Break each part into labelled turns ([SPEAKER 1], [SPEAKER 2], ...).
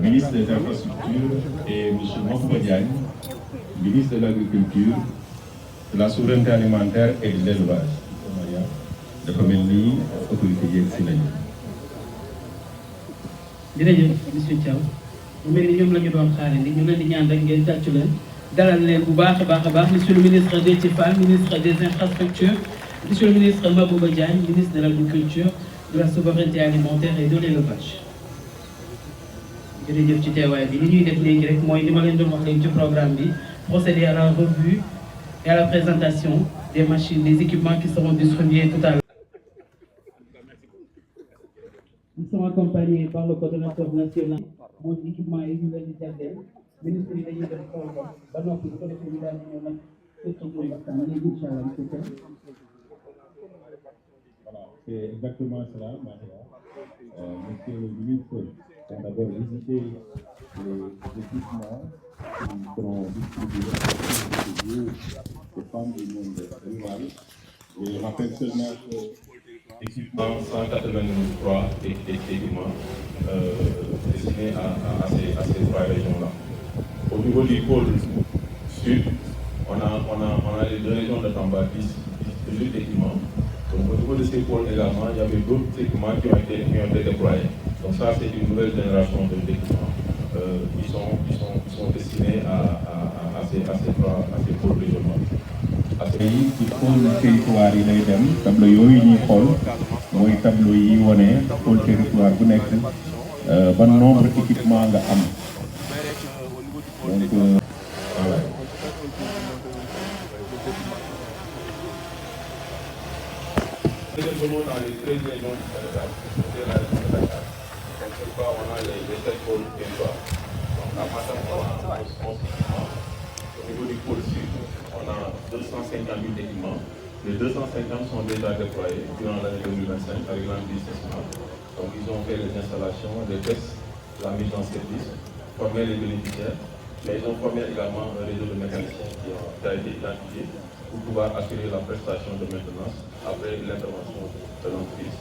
[SPEAKER 1] ministre des Infrastructures, et M. Mokho Diagne, ministre de l'Agriculture, de la Souveraineté Alimentaire et de l'Élevage. dafa mel ni autorité yeeg si nañu.
[SPEAKER 2] jërëjëf monsieur Thiaw mu mel ni ñoom la ñu doon xaare ni ñu leen di ñaan rek ngeen tàccu leen dalal leen bu baax a baax monsieur le ministre Déthié Fall ministre des infrastructures, monsieur le ministre Mabouba Diagne ministre de l'agriculture, de la souveraineté alimentaire et de l'élevage. jërëjëf ci teewaay bi li ñuy def léegi rek mooy li ma leen doon wax léegi ci programme bi procéder à la revue et à la présentation des machines, des équipements qui seront distribués tout à l'heure. Nous sommes accompagnés par le coordonnateur national mon équipement et ñu leen di jàppale ministre yi dañuy def xool ba noppi bu ko defee ñu daal di ñëw nag fekk mooy waxtaan léegi incha allah monsieur Thiaw.
[SPEAKER 1] Voilà, c'est exactement cela, monsieur le ministre. On a d'abord visité les équipements qui seront distribués aux femmes du monde rural. Je rappelle seulement que l'équipement 183 équipements destinés à ces trois régions-là. Au niveau du pôle sud, on a les deux régions de Tamba 18 équipements. Donc au niveau de ces pôles également, il y avait d'autres équipements qui ont été déployés. Donc ça, c'est une nouvelle génération d'équipements qui sont destinés à ces pôles régionaux. yi ci pôle territoire yi lay dem tableau yooyu ñuy xool mooy tableau yi wane pôle territoire bu nekk ban nombre équipement nga am donc voilà. Dans les 13 régions du Sénégal, c'est la région de Dakar. Donc, cette fois, on a les 7 pôles territoires. Donc, à Matam, on a 11 équipements. Au niveau du pôle sud, on a 250 000 équipements. Les 250 sont déjà déployés durant l'année 2025 avec l'investissement. Donc, ils ont fait les installations, les tests, la mise en service, formé les bénéficiaires. Mais ils ont formé également un réseau de mécaniciens qui a été identifié pour pouvoir assurer la prestation de maintenance après l'intervention de l'entreprise.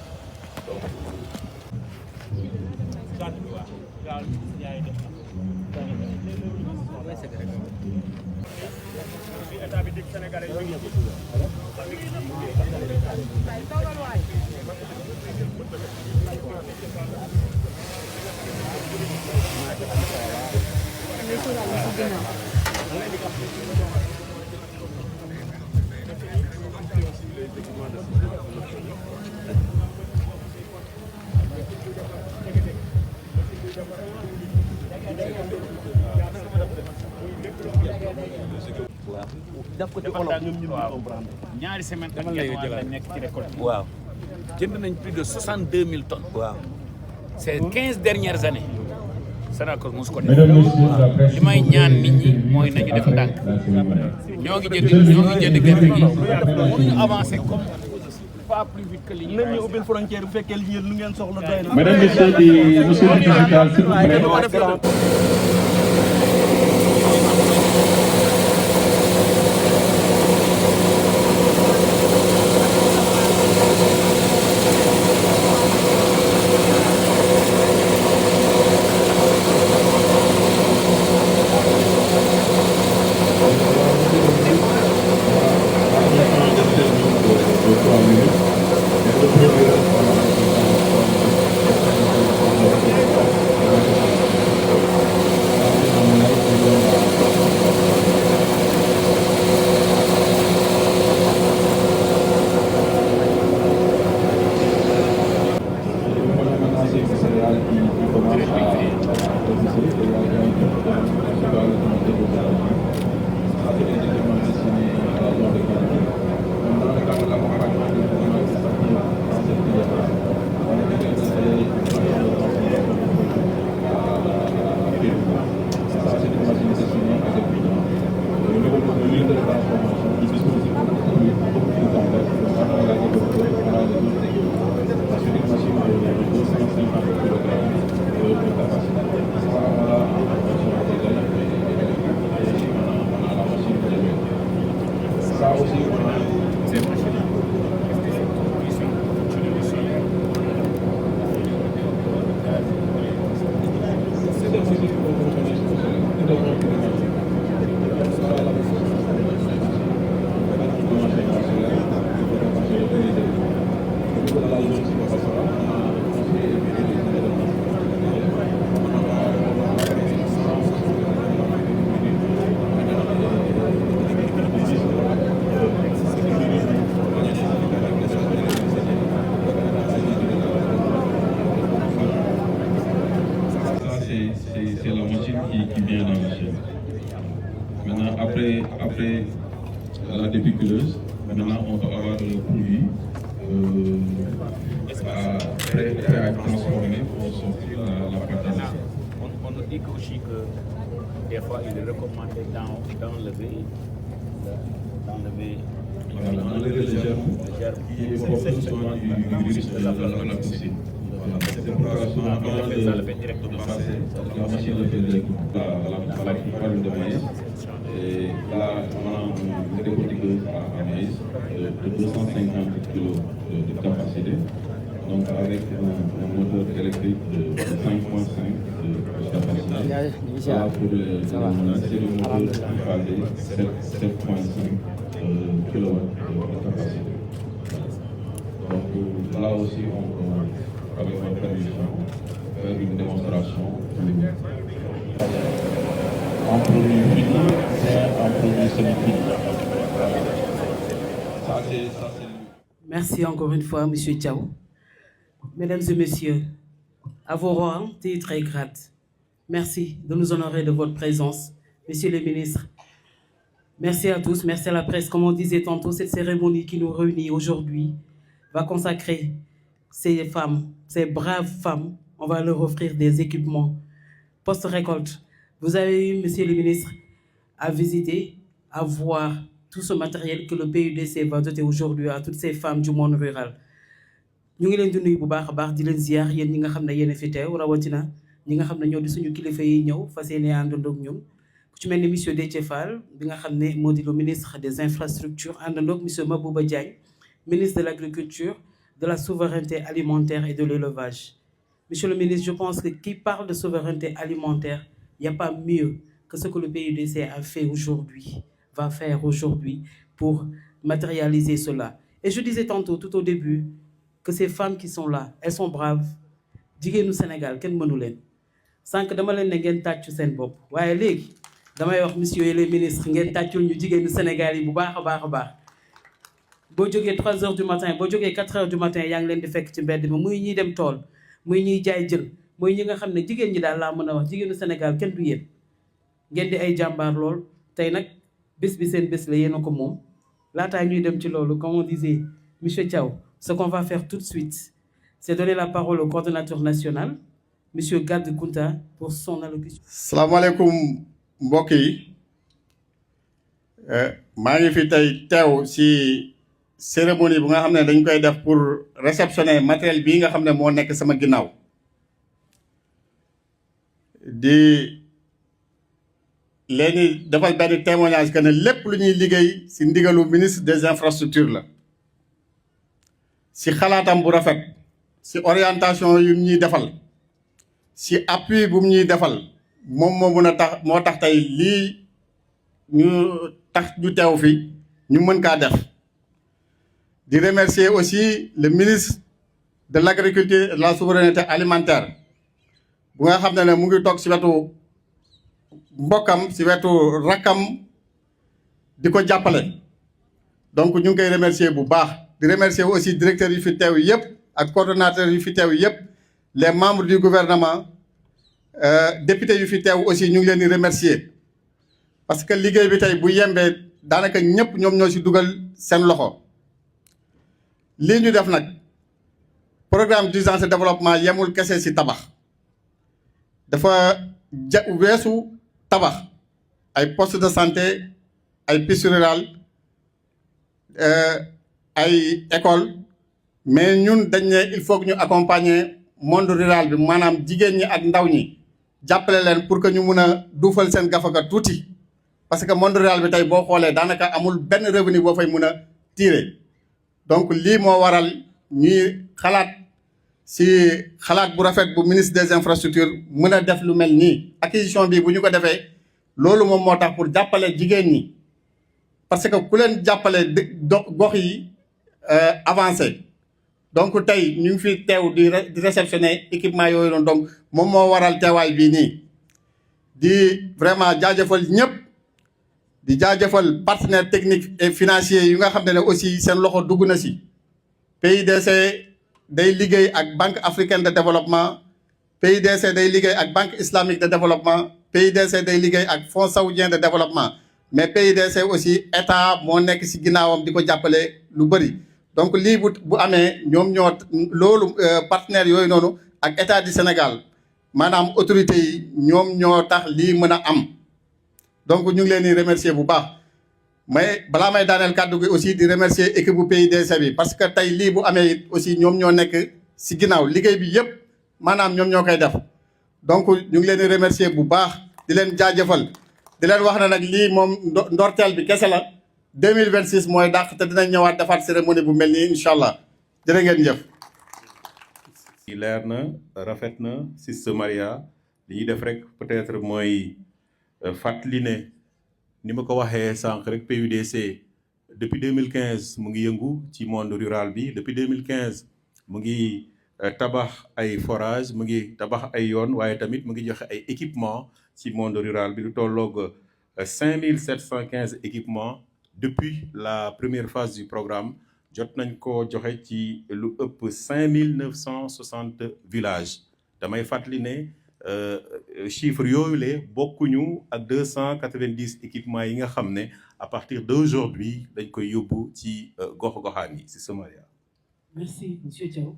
[SPEAKER 1] Donc,
[SPEAKER 3] daf ko ci olof
[SPEAKER 4] ñaari semaine ak lañ nekk ci récolte. waaw jënd nañ plus de 62 000 tonnes. waaw ces 15 dernières années. Sonacos mos ko def li may ñaan nit ñi mooy nañu def ndànk ñoo ngi jënd gerte gi mënuñu avancer comme pas plus vite que li ñu.
[SPEAKER 3] nañ ñu ubbil frontière bu fekkee li lu ngeen soxla doy na.
[SPEAKER 1] Mesdames, Messieurs, monsieur le président, s'il vous plaît. c'est la machine qui vient dans la chaîne. Maintenant, après la dépiculeuse, maintenant on peut avoir le produit prêt à être transformé pour sortir la pâte à dessert.
[SPEAKER 4] On nous dit aussi que des fois il est recommandé d'enlever
[SPEAKER 1] Enlever le germe qui est porteur souvent du virus de la toxine. C'est pourquoi souvent avant de passer, la machine le fait directement à la farine de maïs. Et là, on a une décortiqueuse à maïs de 250 kg de capacité. Donc avec un moteur électrique de 5.5 de capacité. Là, pour les monones, c'est le moteur qui fait 7.5 kW de capacité. Donc là aussi, on peut, avec votre permission, faire une démonstration. En produit fini, c'est en produit semi-fini. Ça, c'est...
[SPEAKER 2] Merci encore une fois, M. Thiaw. Mesdames et messieurs, à vos rangs, titres et grades, merci de nous honorer de votre présence, messieurs les ministres. Merci à tous, merci à la presse. Comme on disait tantôt, cette cérémonie qui nous réunit aujourd'hui va consacrer ces femmes, ces braves femmes. On va leur offrir des équipements post-récolte. Vous avez eu, monsieur le ministre, à visiter, à voir tout ce matériel que le PUDC va doter aujourd'hui à toutes ces femmes du monde rural. Ñu ngi leen di nuyu bu baax a baax di leen ziar yéen ñi nga xam ne yéen a fi teew rawatina ñi nga xam ne ñoo di suñu kilifa yi ñëw fas yéene àndandoo ak ñun ku ci mel ni monsieur Déthié Fall bi nga xam ne moo di le ministre des infrastructures àndandoo ak monsieur Mabouba Diagne ministre de l'agriculture, de la souveraineté alimentaire et de l'élevage. Monsieur le ministre, je pense que qui parle de souveraineté alimentaire, il n'y a pas mieux que ce que le PUDC a fait aujourd'hui, va faire aujourd'hui pour matérialiser cela. Et je disais tantôt, tout au début, que ces femmes qui sont là, elles sont braves. Jigéenu Sénégal kenn mënu leen sànq dama leen ne ngeen tàccu seen bopp waaye léegi damay wax monsieur les ministres ngeen tàccul ñu jigéenu Sénégal yi bu baax a baax a baax. boo jógee 3 heures du matin boo jógee 4 heures du matin yaa ngi leen di fekk ci mbedd mi muy ñiy dem tool muy ñuy jaay jën muy ñi nga xam ne jigéen ñi daal laa mën a wax jigéenu Sénégal kenn du yéen ngeen di ay jàmbaar lool tey nag bés bi seen bés la yéen a ko moom laataa ñuy dem ci loolu comme on disait monsieur Thiaw. Ce qu'on va faire tout de suite, c'est donner la parole au coordonnateur national, M. Gad Kounta, pour son allocution.
[SPEAKER 5] Salam alaikum mbokk yi maa ngi fi tey teew ci cérémonie bu nga xam ne dañ koy def pour réceptionner matériel bii nga xam ne moo nekk sama ginnaaw di léegi defal benn témoignage que ne lépp lu ñuy liggéey ci ndigalu ministre des infrastructures la. si xalaatam bu rafet si orientation yu ñuy defal si appui bu ñuy defal moom moo mën a tax moo tax tey lii ñu teew fi ñu mën kaa def di remercier aussi le ministre de l'agriculture et de la souveraineté alimentaire bu nga xam ne mu ngi toog si wetu mbokkam si wetu rakkam di ko jàppale donc ñu ngi koy remercier bu baax di remercier aussi directeurs yu fi teew yëpp ak coordonnateurs yu fi teew yëpp les membres du gouvernement députés yu fi teew aussi ñu ngi leen di remercier parce que liggéey bi tey bu yembee daanaka ñëpp ñoom ñoo si dugal seen loxo lii ñu def nag programme d'urgence de développement yemul kese si tabax dafa weesu tabax ay postes de santé ay pistes rurales ay école mais ñun dañ ne il faut que ñu accompagner monde rural bi maanaam jigéen ñi ak ndaw ñi jàppale leen pour que ñu mun a duufal seen gafaka tuuti parce que monde rural bi tey boo xoolee daanaka amul benn revenu boo fay mun a tirer donc lii moo waral ñuy xalaat si xalaat bu rafet bu ministre des infrastructures mën a def lu mel nii acquisition bi bu ñu ko defee loolu moom moo tax pour jàppale jigéen ñi parce que ku leen jàppale gox yi avancé donc tey ñu ngi fi teew di réceptionner équipement yooyu noonu donc moom moo waral teewaay bii nii di vraiment jaajëfal ñëpp di jaajëfal partenaires techniques et financiers yu nga xam ne aussi seen loxo dugg na si PUDC day liggéey ak Banque africaine de développement PIDC day liggéey ak Banque islamique de développement PIDC day liggéey ak Fonds saoudien de développement mais PIDC aussi état moo nekk ci ginnaawam di ko jàppale lu bëri donc lii bu amee ñoom ñoo loolu partenaires yooyu noonu ak état du Sénégal maanaam autorités yi ñoom ñoo tax lii mën a am donc ñu ngi leen di remercier bu baax mais balaa may daaneel kàddu gi aussi di remercier équipe bu PIDC bi parce que tey lii bu amee it aussi ñoom ñoo nekk ci ginnaaw liggéey bi yëpp maanaam ñoom ñoo koy def donc ñu ngi leen di remercier bu baax di leen jaajëfal di leen wax na nag lii moom ndorteel bi kese la 2026 mooy dàq te dinañ ñëwaat defaat cérémonie bu mel nii incha allah jërë ngeen jëf.
[SPEAKER 1] leer na rafet na Sister Maria li ñuy def rek peut-être mooy fàttali ne ni ma ko waxee sànq rek PUDC depuis 2015 mu ngi yëngu ci monde rural bi depuis 2015 mu ngi tabax ay forage mu ngi tabax ay yoon waaye tamit mu ngi joxe ay équipement ci monde rural bi lu tolloog 5715 équipements depuis la première phase du programme jot nañ ko joxe ci lu ëpp 5960 villages damay fàttali ne chiffre yooyu le bokkuñu ak 290 équipements yi nga xam ne à partir d'aujourd'hui dañ koy yóbbu ci gox-goxaan yi Sister Maria.
[SPEAKER 2] Merci, Monsieur Thiaw.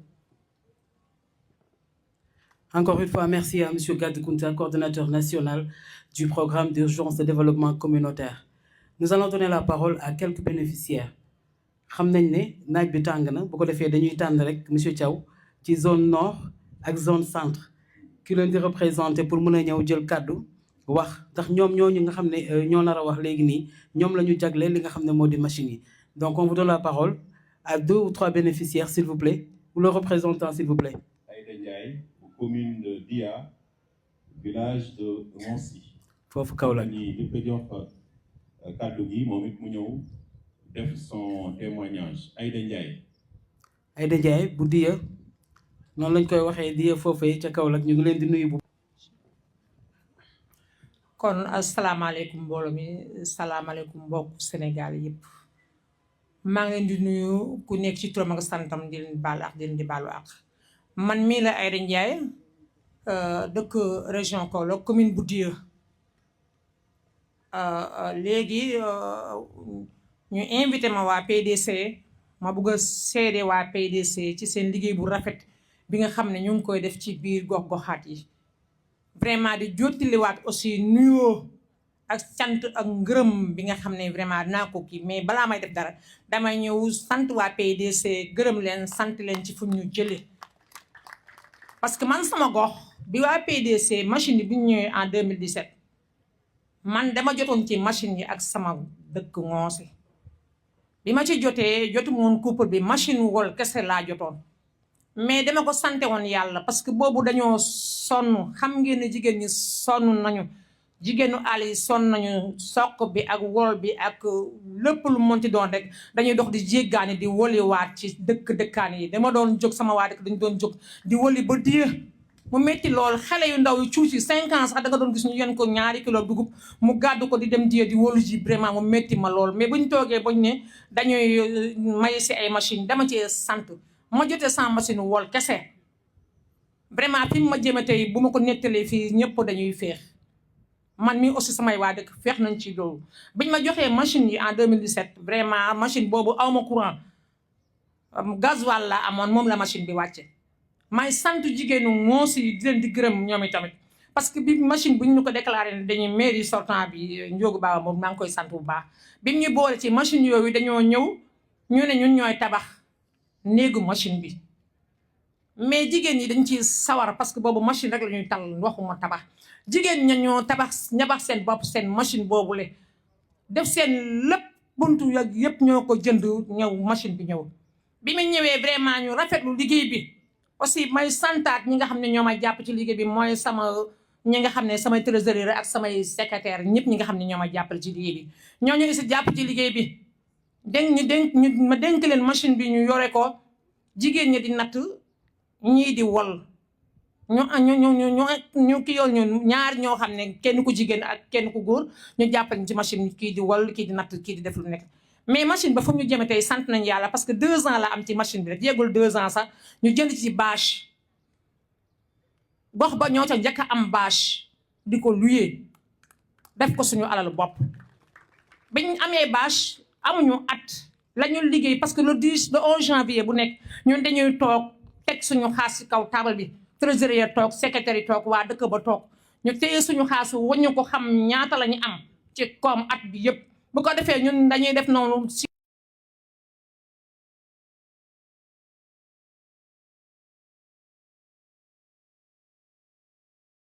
[SPEAKER 2] Encore une fois, merci à M. Gad Kounta, coordonnateur national du programme d'urgence de développement communautaire. Nous allons donner la parole à quelques bénéficiaires. Xam nañ ne naaj bi tàng na bu ko defee dañuy tànn rek M. Thiaw ci zone nord ak zone centre ki leen di représenté pour mën a ñëw jël kàddu wax ndax ñoom ñooñu nga xam ne ñoo nar a wax léegi nii ñoom la ñu jagleel li nga xam ne moo di machine yi. Donc on vous donne la parole à 2 ou 3 bénéficiaires s'il vous plaît ou le représentant s'il vous plaît.
[SPEAKER 1] Aïda Ndiaye commune de Dia village de Monsi.
[SPEAKER 2] foofu Kaolack
[SPEAKER 1] ñi di ko jox kàddu gi moom it mu ñëw def son témoignage Aïda Ndiaye.
[SPEAKER 2] Aïda Ndiaye bu Dia noonu lañ koy waxee Dia foofee ca Kaolack ñu ngi leen di nuyu bu.
[SPEAKER 6] kon asalaamaaleykum mbooloo mi salaamaaleykum mbokk Sénégal yëpp maa ngi leen di nuyu ku nekk ci turam ak santam di leen baalu ak di leen di baalu ak man mii la Aïda Ndiaye dëkk région Kaolack commune bu Dia léegi ñu invité ma waa PDC ma bëgg a seede waa PDC ci seen liggéey bu rafet bi nga xam ne ñu ngi koy def ci biir gox-goxaat yi vraiment di jottaliwaat aussi nuyoo ak sant ak ngërëm bi nga xam ne vraiment dinaa ko kii mais balaa may def dara damay ñëw sant waa PDC gërëm leen sant leen ci fu ñu jëlee parce que man sama gox bi waa PDC machine yi bi ñu ñëwee en 2017 man dama jotoon ci machine yi ak sama dëkk Ngoose bi ma ci jotee jotu woon couple bi machine wol kese laa jotoon mais dama ko sante woon yàlla parce que boobu dañoo sonn xam ngeen ne jigéen ñi sonn nañu jigéenu àll yi sonn nañu soq bi ak wol bi ak lépp lu monti doon rek dañuy dox di jéggaani di woliwaat ci dëkkaan yi dama doon jóg sama waa dëkk dañu doon jóg di woli ba Dia mu metti lool xale yu ndaw yu tuuti 5 ans sax da nga doon gis ñu yen ko 2 kilo dugub mu gàddu ko di dem Dia di wolu ji vraiment mu metti ma lool mais buñ toogee bañ ne dañuy may si ay machine dama ci sant ma jotee sans machine wol kese vraiment fi mu ma jëme tey bu ma ko nettalee fii ñëpp dañuy feex man mi aussi samay waa dëkk feex nañ ci loolu biñ ma joxee machine yi en 2017 vraiment machine boobu awma courant gasoil la amoon moom la machine bi wàcce may sant jigéenu Ngoose yi di leen di gërëm ñoom itamit parce que bi machine bu ñu ko déclaré ne dañuy mairie sortant bi Ndiogu Baba moom maa ngi koy sant bu baax bi ñu boole ci machine yooyu dañoo ñëw ñu ne ñun ñooy tabax néegu machine bi mais jigéen ñi dañ ci sawar parce que boobu machine rek la ñuy tal waxuma tabax jigéen ña ñoo ñabax seen bopp seen machine boobu le def seen lépp buntu yëpp ñoo ko jënd ñëw machine bi ñëw bi mu ñëwee vraiment ñu rafetlu liggéey bi aussi may santaat ñi nga xam ne ñoo may jàpp ci liggéey bi mooy ñi nga xam ne samay trésorier ak samay secrétaire ñëpp ñi nga xam ne ñoo may jàppale ci liggéey bi ñooñu aussi jàpp ci liggéey bi ma dénk leen machine bi ñu yore ko jigéen ñi di natt ñii di wol ñu ki yoon ñu ñaar ñoo xam ne kenn ku jigéen ak kenn ku góor ñu jàppale ci machine kii di wol kii di natt kii di def lu nekk mais machine ba fu ñu jëme tey sant nañ yàlla parce que 2 ans la am ci machine bi rek yeggul 2 ans sax ñu jënd ci bâche gox ba ñoo ca njëkk a am bâche di ko luyee def ko suñu alal bopp biñ amee bâche amuñu at la ñu liggéey parce que le 11 janvier bu nekk ñun dañuy toog teg suñu xaas ci kaw table bi trésorier toog secrétaire yi toog waa dëkk ba toog ñu téye suñu xaas wañu ko xam ñaata la ñu am ci koom at bi yëpp bu ko defee ñun dañuy def noonu si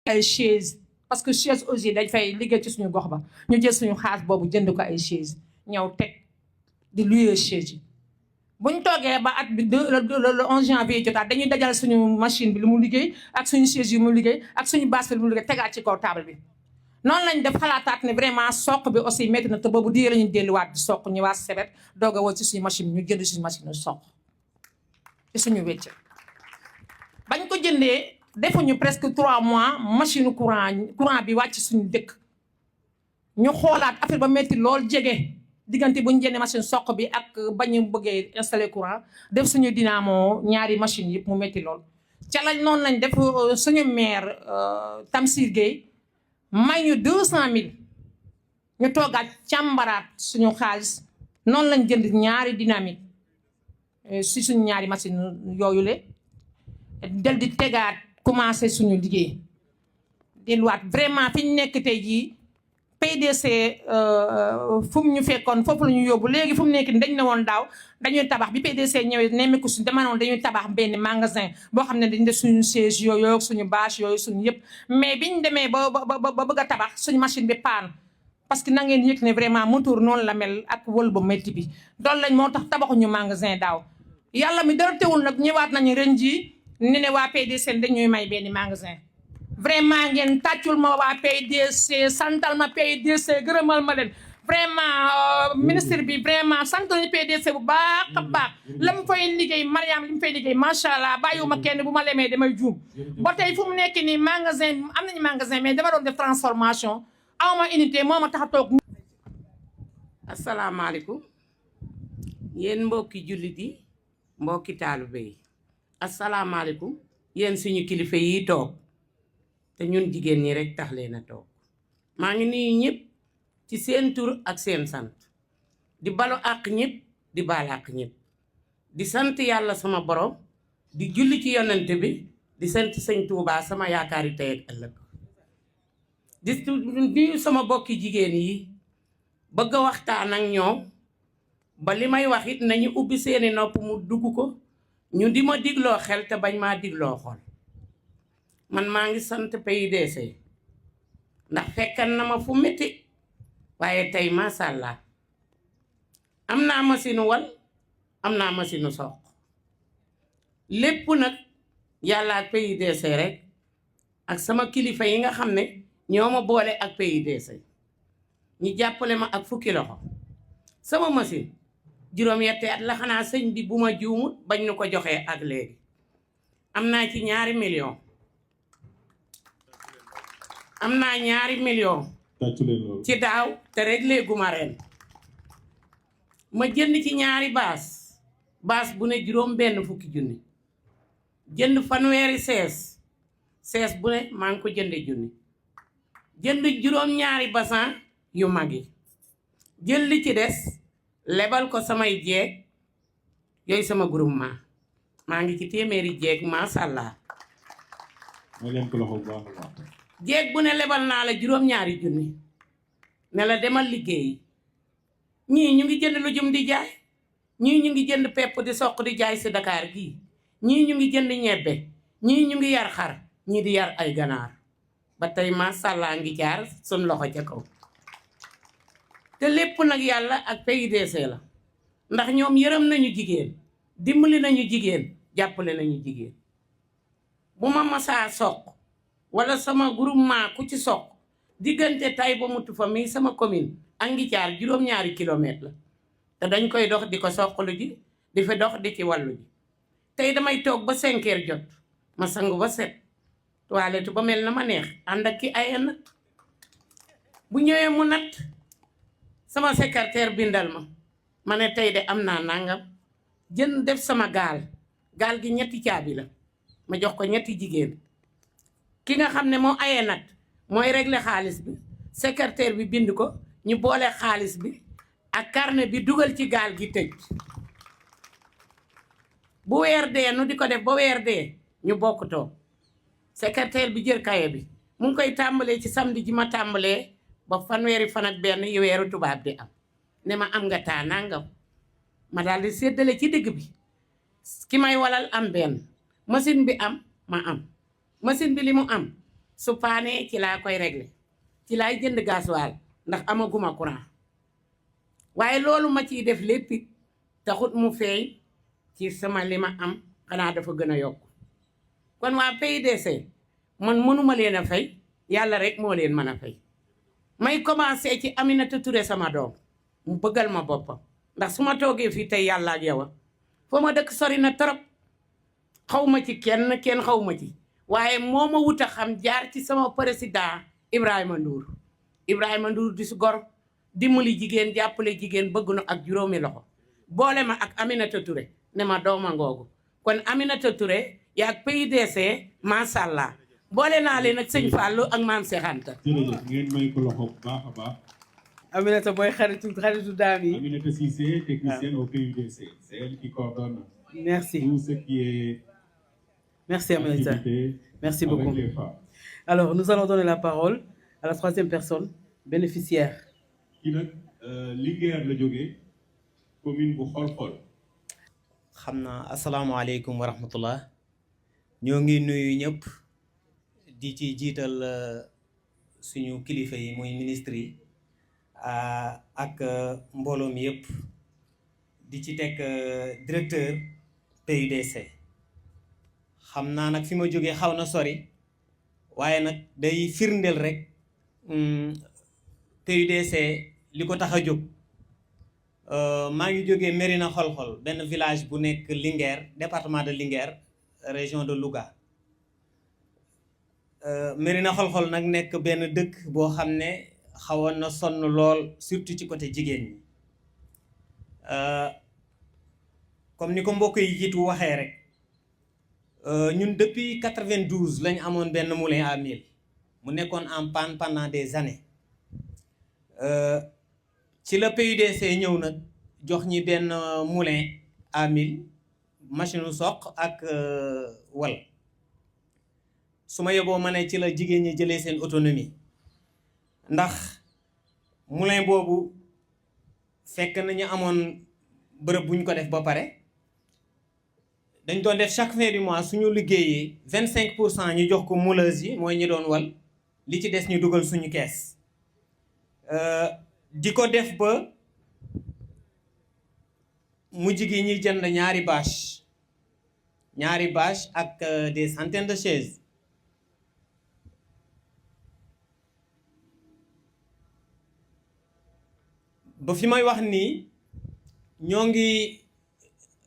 [SPEAKER 6] ay chaise parce que chaise aussi dañ fay liggéey ci suñu gox ba ñu jël suñu xaas boobu jënd ko ay chaise ñëw teg di luye chaise yi bu ñu toogee ba at bi le 11 janvier jotaat dañuy dajal suñu machine bi lu mu liggéey ak suñu chaise yu mu liggéey ak suñu bâche bi lu mu liggéey tegaat ci kaw table bi noonu lañ def xalaataat ne vraiment soq bi aussi métti na te boobu diye la ñu delluwaat di soq ñu waa sebet doog a woo ci suñu machine ñu jënd suñu machine soq ci suñu wécce bañ ko jëndee defuñu presque 3 mois machine courant bi wàcc suñu dëkk ñu xoolaat affaire ba métti lool jege diggante bu ñu jëndee machine soq bi ak bañu bëggee installer courant def suñu dynamo ñaari machine yëpp mu métti lool ca lañ noonu lañ def suñu maire Tamsir Gueye may ñu 200000 ñu toogaat càmbaraat suñu xaalis noonu lañ jënd ñaari dynamique si suñu ñaari machine yooyu le del di tegaat commencé suñu liggéey delluwaat vraiment fi ñu nekk tey jii PDC fu mu ñu fekkoon foofu la ñu yóbbu léegi fu mu nekk dañ ne woon daaw dañuy tabax bi PDC ñëwee nemmeeku suñu dama noon dañuy tabax benn magasin boo xam ne dañ def suñu siège yooyu suñu bâche yooyu suñu yëpp mais biñ demee ba bëgg a tabax suñu machine bi paan parce que na ngeen yëg ne vraiment moteur noonu la mel ak wël ba métti bi loolu lañ moo tax tabaxuñu magasin daaw yàlla mi dara teewul nag ñëwaat nañu ren jii ne waa PDC dañuy may benn magasin vraiment ngeen tàccul ma waa PDC santal ma PDC gërëmal ma leen vraiment ministre bi vraiment sant nañu PDC bu baax a baax la mu fay liggéey Mariam li mu fay liggéey macha allah bàyyiwuma kenn bu ma lemee damay juum ba tey fu mu nekk nii magasin am nañu magasin mais dama doon def transformation awma unité moo ma tax a toog.
[SPEAKER 7] asalaamaaleykum yéen mbokki jullit yi mbokki taalibe yi asalaamaaleykum yéen suñu kilifa yi toog te ñun jigéen ñi rek tax leen a toog maa ngi nuyu ñëpp ci seen tur ak seen sant di balu àq ñëpp di baal àq ñëpp di sant yàlla sama borom di julli ci yonent bi di sant sëñ Tuubaa sama yaakaari tey ak ëllëg di nuyu sama bokki jigéen yi bëgg a waxtaan ak ñoom ba li may wax it nañu ubbi seeni nopp mu dugg ko ñu di ma digloo xel te bañ maa digloo xol man maa ngi sant PUDC ndax fekkan na ma fu métti waaye tey macha allah am naa machine wal am naa machine soq lépp nag yàlla ak PUDC rek ak sama kilifa yi nga xam ne ñoo ma boole ak PUDC ñu jàppale ma ak fukki loxo sama machine juróom-yetti at la xanaa sëñ bi bu ma juumut bañ nu ko joxee ak léegi am naa ci 2 millions am naa 2 millions ci daaw te rek léeguma ren ma jënd ci 2 baas bu ne juróom benn fukki junni jënd fanweeri sees bu ne maa ngi ko jënde junni jënd juróom-2 basan yu mag yi jël li ci des lebal ko samay jeeg yooyu sama groupement maa ngi ci téeméeri jeeg macha allah.
[SPEAKER 1] ma leen ko loxo bu baax a baax.
[SPEAKER 7] jeeg bu ne lebal naa la juróom-2 junni ne la demal liggéeyi ñii ñu ngi jënd lu jum di jaay ñii ñu ngi jënd pepp di soq di jaay si Dakar gii ñii ñu ngi jënd ñebbe ñii ñu ngi yar xar ñii di yar ay ganaar ba tey macha allah ngi jaar suñ loxo ca kaw. te lépp nag yàlla ak PUDC la ndax ñoom yërëm nañu jigéen dimbali nañu jigéen jàppale nañu jigéen bu ma masaa soq wala sama groupement ku ci soq diggante Taïba Moutoufa mii sama commune ak Ngicaar juróom-2 kilomètres la te dañ koy dox di ko soqalu ji di fi dox di ci wàllu ji tey damay toog ba 5 heures jot ma sangu ba set toilette ba mel na ma neex ànd ak ki ay nag bu ñëwee mu nat sama secrétaire bindal ma ne tey de am naa nangam jën def sama gaal gi 3 caabi la ma jox ko 3 jigéen ki nga xam ne moo ayee nag mooy régler xaalis bi secrétaire bi bind ko ñu boole xaalis bi ak carnet bi dugal ci gaal gi tëj bu weer dee nu di ko def ba weer dee ñu bokk toog secrétaire bi jël kaye bi mu ngi koy tàmbalee ci samedi ji ma tàmbalee ba fanweeri fan ak benn yu weeru tubaab di am ne ma am nga taa nangam ma daal di séddale ci digg bi ki may walal am benn machine bi am ma am machine bi li mu am su paanee ci laa koy régler ci laay jënd gasoil ndax amaguma courant waaye loolu ma ciy def lépp taxut mu feeñ ci sama li ma am xanaa dafa gën a yokk kon waa PUDC man mënuma leen a fay yàlla rek moo leen mën a fay may commencé ci Aminata Touré sama doom mu bëggal ma boppam ndax su ma toogee fii tey yàlla ak yow foo ma dëkk sori na trop xaw ma ci kenn xaw ma ci waaye moo ma wut a xam jaar ci sama président Ibrahima Ndour di su gor dimbali jigéen jàppale jigéen bëgg na ak juróomi loxo boole ma ak Aminata Touré ne ma dooma ngoogu kon Aminata Touré yaag PUDC macha allah boole naa leen ak sëñ Fallou ak maam Cheikh Anta.
[SPEAKER 1] jërëjëf ngeen may ko loxo bu baax a baax.
[SPEAKER 2] Aminata booy xaritu daam yi.
[SPEAKER 1] Aminata Cissé, technicienne au PUDC. C'est elle qui coordonne.
[SPEAKER 2] Merci.
[SPEAKER 1] Tout ce qui est.
[SPEAKER 2] Merci Aminata. Merci beaucoup.
[SPEAKER 1] Avec les femmes.
[SPEAKER 2] Alors, nous allons donner la parole à la troisième personne bénéficiaire.
[SPEAKER 1] Qui nag Linguère la jógee commune bu Xol-Xol.
[SPEAKER 8] xam naa asalaamaaleykum wa rahmatullah ñoo ngi nuyu ñëpp di ci jiital suñu kilifa yi muy ministre yi ak mbooloo mi yëpp di ci teg directeur PUDC xam naa nag fi ma jógee xaw na sori waaye nag day firndeel rek PUDC li ko tax a jóg maa ngi jógee Mérina Xol-Xol benn village bu nekk Linguère département de Linguère région de Louga Mérina Xol-Xol nag nekk benn dëkk boo xam ne xawoon na sonn lool surtout ci côté jigéen ñi comme ni ko mbokk yi jiitu waxee rek ñun depuis 92 lañ amoon benn moulin à mil mu nekkoon en panne pendant des années ci la PUDC ñëw nag jox ñi benn moulin à 1000 machine soq ak wal su ma yeboo ma ne ci la jigéen ñi jëlee seen autonomie ndax moulin boobu fekk nañu amoon bërëb bu ñu ko def ba pare dañ doon def chaque fin du mois suñu liggéeyee 25% ñu jox ko mouleuse yi mooy ñi doon wal li ci des ñu dugal suñu kees di ko def ba mujj gi ñuy jënd ñaari bâche ak des centaines de chaises ba fi may wax nii ñoo ngi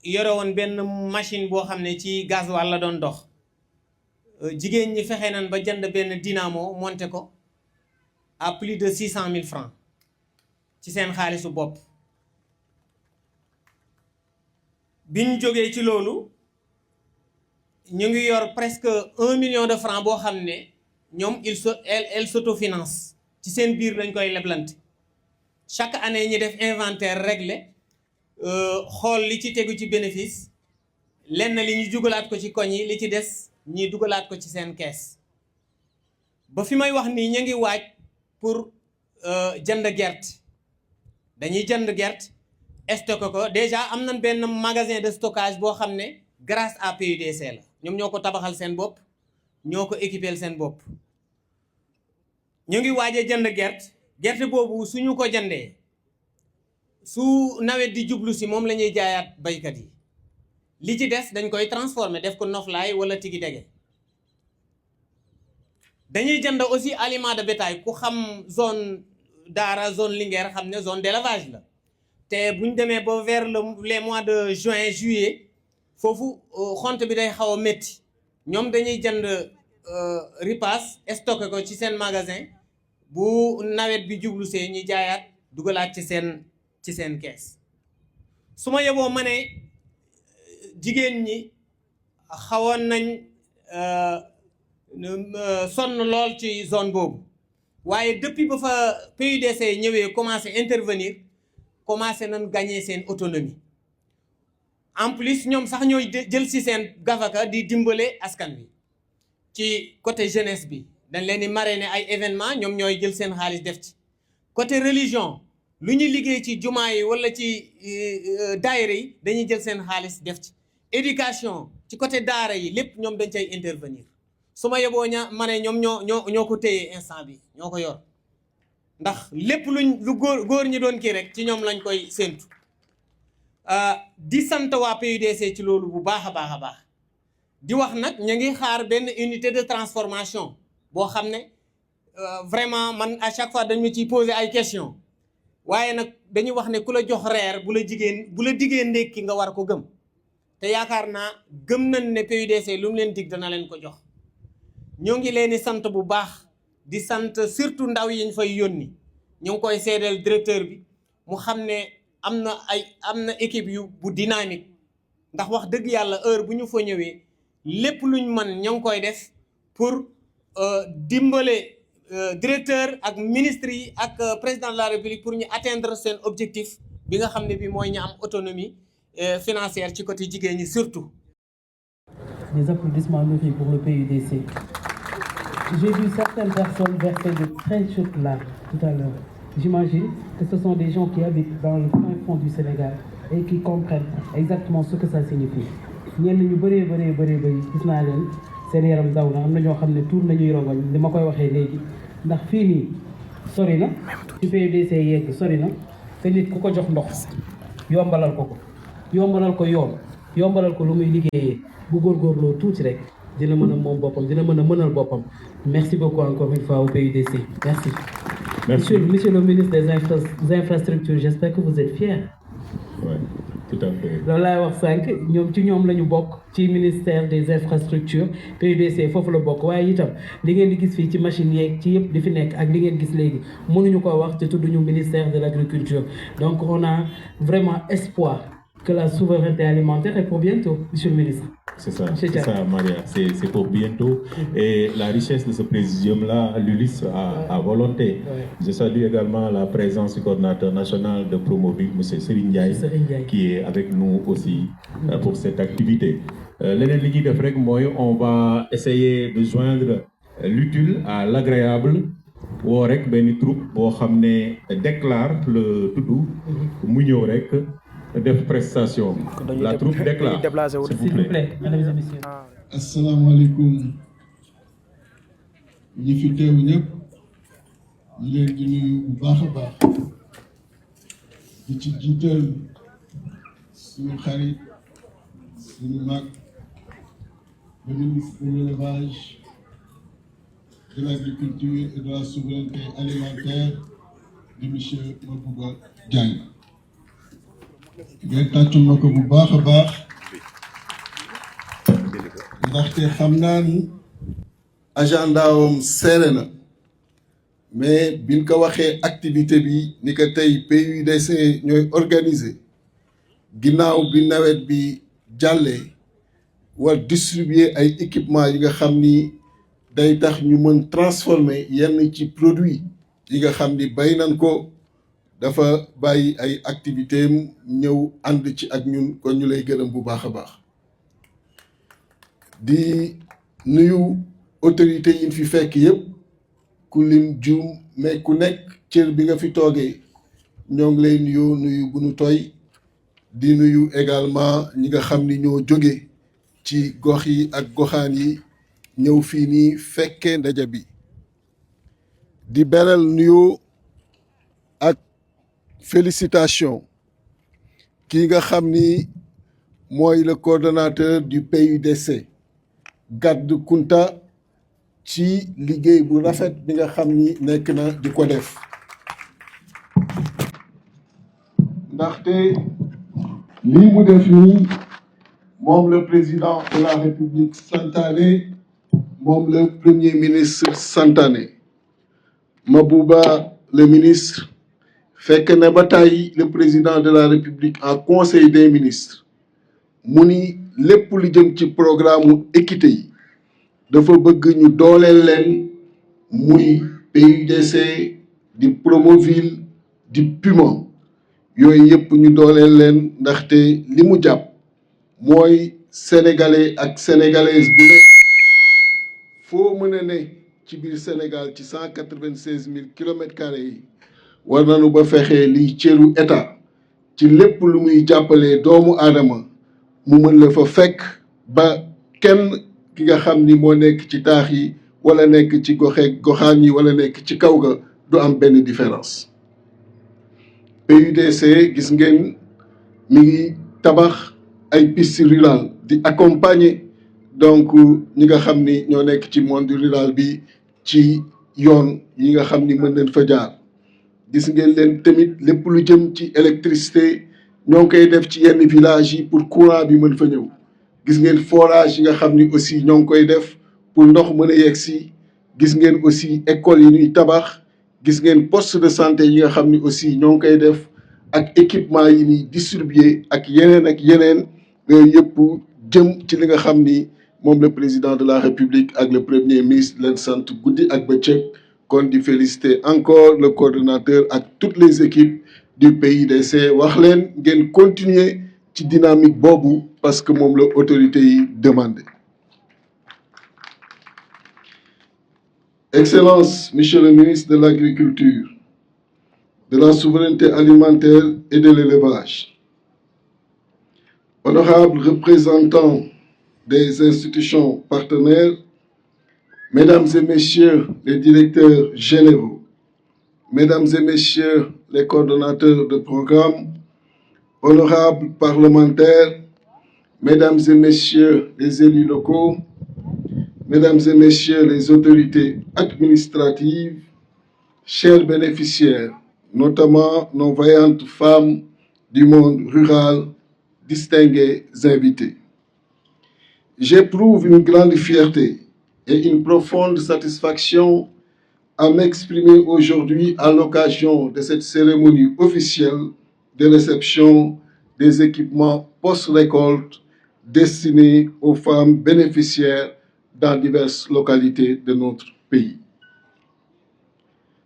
[SPEAKER 8] yore woon benn machine boo xam ne ci gasoil la doon dox jigéen ñi fexe nañ ba jënd benn dynamo monté ko à plus de 600 000 francs ci seen xaalisu bopp bi ñu jógee ci loolu ñu ngi yor presque 1 million de francs boo xam ne ñoom elle s'autofinance ci seen biir lañ koy leblante chaque année ñi def inventaire réglé xool li ci tegu ci bénéfice lenn li ñu dugalaat ko ci koñ yi li ci des ñi dugalaat ko ci seen kees ba fi may wax nii ñu ngi waaj pour jënd gerte dañuy jënd gerte stocké ko déjà am nañ benn magasin de stockage boo xam ne grâce à PUDC la ñoom ñoo ko tabaxal seen bopp ñoo ko équipeel seen bopp ñu ngi waajee jënd gerte boobu suñu ko jëndee su nawet di jublu si moom la ñuy jaayaat baykat yi li ci des dañ koy transformer def ko noflaay wala tigi dege dañuy jënd aussi aliment de bétail ku xam zone Daara zone Linguère xam ne zone d'élevage la te bu ñu demee ba vers les mois de juin juillet foofu xont bi day xaw a métti ñoom dañuy jënd ripaas stocké ko ci seen magasin bu nawet bi jublu see ñu jaayaat dugalaat ci seen kees su ma yeboo ma ne jigéen ñi xawoon nañ sonn lool ci zone boobu waaye depuis ba fa PUDC ñëwee commencé intervenir commencé nañ gagner seen autonomie en plus ñoom sax ñooy jël si seen gafaka di dimbale askan wi ci côté jeunesse bi dañ leen di marrainer ay événement ñoom ñooy jël seen xaalis def ci côté religion lu ñuy liggéey ci jumaa yi wala ci daayira yi dañuy jël seen xaalis def ci éducation ci côté daara yi lépp ñoom dañ cay intervenir su ma yeboo ma ne ñoom ñoo ko téye instant bi ñoo ko yor ndax lépp lu góor ñi doon kii rek ci ñoom lañ koy séentu di sant waa PUDC ci loolu bu baax a baax a baax di wax nag ñu ngi xaar benn unité de transformation boo xam ne vraiment man à chaque fois dañu ciy poser ay questions waaye nag dañuy wax ne ku la jox reer bu la diggee ndékki nga war ko gëm te yaakaar naa gëm nañ ne PUDC lu mu leen dig dana leen ko jox ñoo ngi leen di sant bu baax di sant surtout ndaw yi ñu fay yónni ñu ngi koy seedeel directeur bi mu xam ne am na équipe yu bu dynamique ndax wax dëgg yàlla heure bu ñu fa ñëwee lépp luñ mën ñoo ngi koy def pour dimbale directeur ak ministre yi ak président de la république pour ñu atteindre seen objectif bi nga xam ne bi mooy ñu am autonomie financière ci côté jigéen ñi surtout.
[SPEAKER 2] Des applaudissements nourris pour le PUDC. J'ai vu certaines personnes verser de très chaudes larmes tout à l'heure. J'imagine que ce sont des gens qui habitent dans le fin fond du Sénégal et qui comprennent exactement ce que ça signifie. ñenn ñu bëree gis naa leen seen yaram daw na am na ñoo xam ne tuur nañuy rongoñ li ma koy waxee léegi ndax fii nii sori na ci PUDC yegg sori na te nit ku ko jox ndox yombalal ko yombalal ko yoon yombalal ko lu muy liggéeyee bu góorgóorloo tuuti rek dina mën a moom boppam dina mën a mënal boppam. Merci beaucoup encore une fois au PUDC. Merci. Merci. Monsieur le ministre des Infrastructures, j'espère que vous êtes fiers.
[SPEAKER 1] Oui, tout à fait.
[SPEAKER 2] loolu laay wax sànq ñoom la ñu bokk ci ministère des Infrastructures PUDC foofu la bokk waaye itam li ngeen di gis fii ci machine yeeg ci yëpp di fi nekk ak li ngeen gis léegi mënuñu ko wax te tudduñu ministère de l'Agriculture. Donc on a vraiment espoir que la souveraineté alimentaire est pour bientôt, monsieur le ministre.
[SPEAKER 1] C'est ça, Maria, c'est pour bientôt. Et la richesse de ce présidium-là, l'ULIS a volonté. Ouais. Je salue également la présence du coordinateur national de Promoville, M. Serigne Ndiaye, qui est avec nous aussi pour cette activité. On va essayer de joindre l'utile à l'agréable. Woo rek benn troupe boo xam ne déclare le tudd mu ñëw rek def prestation. La troupe déclare, s'il vous plaît.
[SPEAKER 2] Mesdames et messieurs.
[SPEAKER 9] Asalaamaaleykum ñi fi teew ñëpp ñu leen di nuyu bu baax a baax di ci jiital suñu xarit suñu mag le ministre de l'élevage, de l'agriculture et de la souveraineté alimentaire de monsieur Mabouba Diagne. ngeen tàccul ma ko bu baax a baax ndaxte xam naa ni agenda am serré na mais biñ ko waxee activité bi ni ko tey PUDC ñooy organiser ginnaaw bi nawet bi jàllee war distribuer ay équipement yi nga xam ni day tax ñu mën transformer yenn ci produit yi nga xam ni bay nañ ko dafa bàyyi ay activité am ñëw ànd ci ak ñun kon ñu lay gërëm bu baax a baax di nuyu autorité yi fi fekk yëpp ku lim juum mais ku nekk cër bi nga fi toogee ñoo ngi lay nuyu bu nu tooy di nuyu également ñi nga xam ni ñoo jóge ci gox yi ak goxaan yi ñëw fii nii fekkee ndaje bi di beral nuyu ak félicitation ki nga xam ni mooy le coordonnateur du PUDC Gaddu Kunta ci liggéey bu rafet bi nga xam ni nekk na di ko def ndaxte lii mu def nii moom le président de la République santaane moom le premier ministre santaane Mabouba le ministre fekk na ba tey le président de la République en conseil des ministres mu ni lépp lu jëm ci programme équité yi dafa bëgg ñu dooleel leen muy PUDC di Promoville di Puma yooyu yëpp ñu dooleel leen ndaxte li mu jàpp mooy sénégalais ak sénégalaise bu ne foo mën a ne ci biir Sénégal ci 196 000 kilomètres carrés yi war nañu ba fexe liy cëru état ci lépp lu muy jàppalee doomu aadama mu mën la fa fekk ba kenn ki nga xam ni moo nekk ci taax yi wala nekk ci goxaan yi wala nekk ci kaw ga du am benn différence. PUDC gis ngeen mi ngi tabax ay pistes rurales di accompagner donc ñi nga xam ni ñoo nekk ci monde rural bi ci yoon yi nga xam ni mën nañ fa jaar. gis ngeen leen tamit lépp lu jëm ci électricité ñoo ngi koy def ci yenn village yi pour courant bi mën fa ñëw. gis ngeen forage yi nga xam ni aussi ñoo ngi koy def pour ndox mën a yegg si. gis ngeen aussi école yi ñuy tabax gis ngeen poste de santé yi nga xam ni aussi ñoo ngi koy def ak équipement yi ñuy distribuer ak yeneen yooyu yëpp jëm ci li nga xam ni moom le président de la république ak le premier ministre leen sant guddi ak bëccëg kon di féliciter encore le coordonnateur ak toutes les équipes du PUDC wax leen ngeen continuer ci dynamique boobu parce que moom la autorité yi demandé. Excellences, Monsieur le ministre de l'Agriculture, de la Souveraineté alimentaire et de l'élevage, honorables représentants des institutions partenaires, Mesdames et Messieurs les directeurs généraux, Mesdames et Messieurs les coordonnateurs de programme, honorables parlementaires, Mesdames et Messieurs les élus locaux, Mesdames et Messieurs les autorités administratives, chers bénéficiaires, notamment nos vaillantes femmes du monde rural, distingués invités. J'éprouve une grande fierté et une profonde satisfaction à m'exprimer aujourd'hui à l'occasion de cette cérémonie officielle de réception des équipements post-récolte destinés aux femmes bénéficiaires dans diverses localités de notre pays.